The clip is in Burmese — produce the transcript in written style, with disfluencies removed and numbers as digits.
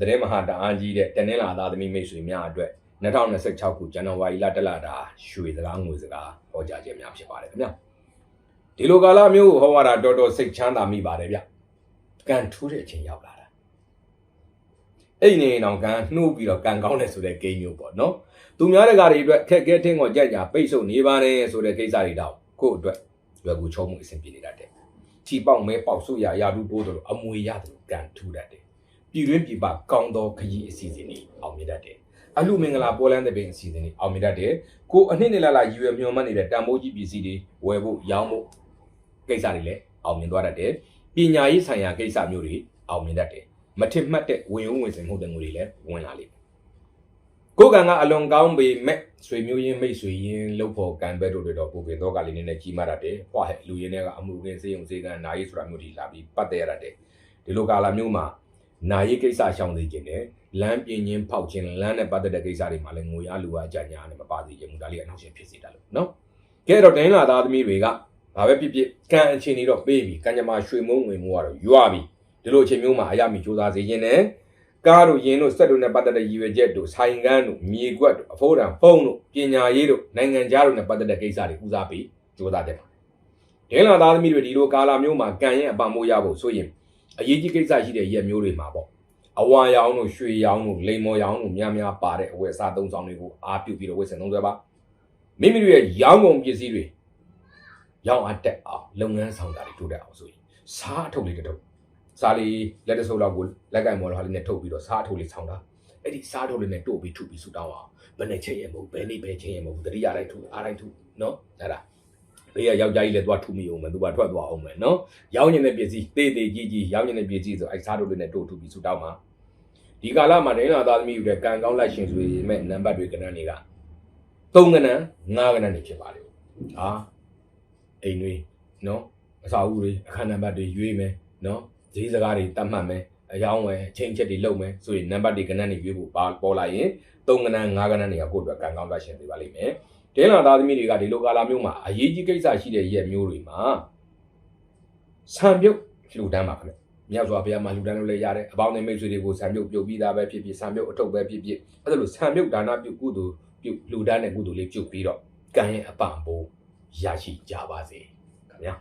သတင်းမဟာတအားကြီးတဲ့တနင်္လာသားသမီးမိတ်ဆွေများအတွက်2026ခုဇန်နဝါရီလတလတာရွှေစကားငွေစကားဟောကြားခြင်းများဖြစ်ပါတယ်ခင်ဗျာဒီလိုကာလမျိုးဟောရတာတော်တော်စိတ်ချမ်းသာမိပါတယ်ဗျကန်ထူးတဲ့အချိန်ရောက်လာတာအဲ့ဒီနေအောင်ကန်နှိုးပြီးတော့ကန်ကောင်းတယ်ဆိုတဲ့ဂိမ်းမျိုးပေါ့နော်သူများတဲ့ကားတွေအတွက်ခက်ခဲထင်းကိုကြက်ကြပိတ်ဆို့နေပါတယ်ဆိုတဲ့ကိစ္စတွေတော့ကိုယ့်အတွက်လွယ်ကူချုံးမှုအဆင်ပြေနေတတ်တယ်ချီပေါက်မဲပေါက်ဆုရရာထူးတိုးတယ်လို့အမွေရတယ်လို့ကန်ထူးတတ်တယ်ပြည်တွင်းပြည်ပကောင်းသောခရီးအစီအစဉ်တွေအောင်မြင်တတ်တယ်အလူမင်္ဂလာပေါ်လန်းတဲ့ပင်အစီအစဉ်တွေအောင်မြင်တတ်တယ်ကိုအနှစ်နှစ်လာရည်ရွယ်မျှော်မှန်းနေတဲ့တန်ဖိုးကြီးပစ္စည်းတွေဝယ်ဖို့ရောင်းဖို့ကိစ္စတွေလည်းအောင်မြင်သွားတတ်တယ်ပညာရေးဆိုင်ရာကိစ္စမျိုးတွေအောင်မြင်တတ်တယ်မထင်မှတ်တဲ့ဝင်ဝင်စင်မှုတဲ့ငွေတွေလည်းဝင်လာလိမ့်မယ်ကိုကန်ကအလွန်ကောင်းပေမဲ့ဆွေမျိုးရင်းမိတ်ဆွေရင်းလှုပ်ဖို့ကန်ဘက်တို့တွေတော့ပုံပြင်တော့ကလေးနဲ့ကြီးမားတတ်တယ်ဟွာဟဲ့လူရင်းတွေကအမှုရင်းစေးုံစေးကန်နာရေးဆိုတာမျိုးတွေလာပြီးပတ်သက်ရတတ်တယ်ဒီလိုကာလမျိုးမှာနာရေးကိစ္စရှောင်သိခြင်းနဲ့လမ်းပြင်းချင်းဖောက်ခြင်းလမ်းနဲ့ပတ်သက်တဲ့ကိစ္စတွေမှာလည်းငွေအားလူအားအကြညာနဲ့မပါသေးခြင်းမူဒါလေးအနောက်ရှင်ဖြစ်စေတာလို့နော်ကဲတော့ဒင်းလာသားသမီးတွေကဘာပဲဖြစ်ဖြစ်ကန်အချင်းတွေတော့ပေးပြီကန်ကြမှာရွှေမုံငွေမိုးကတော့ရွာပြီဒီလိုအချိန်မျိုးမှာအရမီစူးစမ်းစေခြင်းနဲ့ကားတို့ရင်းတို့စက်တို့နဲ့ပတ်သက်တဲ့ရည်ရွယ်ချက်တို့ဆိုင်ကန်းတို့မြေကွက်တို့အဖိုးတန်ဖုံးတို့ပညာရေးတို့နိုင်ငံခြားတို့နဲ့ပတ်သက်တဲ့ကိစ္စတွေဦးစားပေးစူးစမ်းတဲ့ပါဒင်းလာသားသမီးတွေဒီလိုကာလမျိုးမှာကန်ရဲ့အပံမိုးရဖို့ဆိုရင်အရေးကြီးကိစ္စရှိတဲ့ရက်မျိုးတွေမှာပေါ့အဝါရောင်တို့ရွှေရောင်တို့လိမ်မော်ရောင်တို့များများပါတဲ့အဝယ်စားသုံးဆောင်တွေကိုအားပြုပြီးတော့ဝယ်ဆင်သုံးစွဲပါမိမိတို့ရဲ့ရောင်းကုန်ပစ္စည်းတွေရောင်းအပ်တက်အောင်လုပ်ငန်းဆောင်တာတွေတိုးတက်အောင်ဆိုရင်စားအထုတ်လေးတစ်ထုတ်စားလေးလက်တဆုပ်လောက်ကိုလက်ကင်မော်လေးနဲ့ထုတ်ပြီးတော့စားအထုတ်လေးဆောင်တာအဲ့ဒီစားထုတ်လေးနဲ့တို့ပြီးထုပြီးဆူတောင်းအောင်ဘယ်နဲ့ချိန်ရမဟုတ်ဘယ်နေ့ပဲချိန်ရမဟုတ်တတိယတိုင်းထုအားတိုင်းထုနော်အဲ့ဒါဘေးကယောက်ျားကြီးလည်းသွားထုမိအောင်မယ်သူကထွက်သွားအောင်မယ်နော်ရောင်းညင်တဲ့ပစ္စည်းတေးသေးကြီးကြီးရောင်းညင်တဲ့ပစ္စည်းဆိုအဲ့စားထုတ်လေးနဲ့တို့ထုပြီးဆူတောင်းမှာဒီကာလမှာဒင်းလာသားသမီးတွေကန်ကောင်းလိုက်ရှင်ဆိုရင်မဲ့နံပါတ်တွေကဏ္ဍတွေက3ကဏ္ဍ5ကဏ္ဍတွေဖြစ်ပါလေဟာအိမ်တွေနော်အစာအုပ်တွေအခန်းနံပါတ်တွေရွေးမယ်နော်ဈေးစကားတွေတတ်မှတ်မယ်အယောင်းဝယ်ချင်းချက်တွေလုပ်မယ်ဆိုရင်နံပါတ်တွေကဏ္ဍတွေရွေးဖို့ပေါ်လာရင်3ကဏ္ဍ5ကဏ္ဍတွေကကိုယ့်အတွက်ကန်ကောင်းလိုက်ရှင်ပေးပါလိမ့်မယ်ဒင်းလာသားသမီးတွေကဒီလိုကာလမျိုးမှာအရေးကြီးကိစ္စရှိတဲ့ရက်မျိုးတွေမှာဆံပြုတ်လှူဒန်းပါခင်ဗျမြောက်စွာဘုရားမှာလှူဒန်းလို့လည်းရတယ်အပေါင်းနဲ့မိတ်ဆွေတွေကိုဆံပြုတ်ပြုတ်ပြီးသားပဲဖြစ်ဖြစ်ဆံပြုတ်အထုတ်ပဲဖြစ်ဖြစ်အဲ့ဒါလို့ဆံပြုတ်ဒါနပြုတ်ကုသိုလ်ပြုတ်လှူဒန်းတဲ့ကုသိုလ်လေးပြုတ်ပြီးတော့ကံရဲ့အပံ့ပိုးရရှိကြပါစေခင်ဗျာ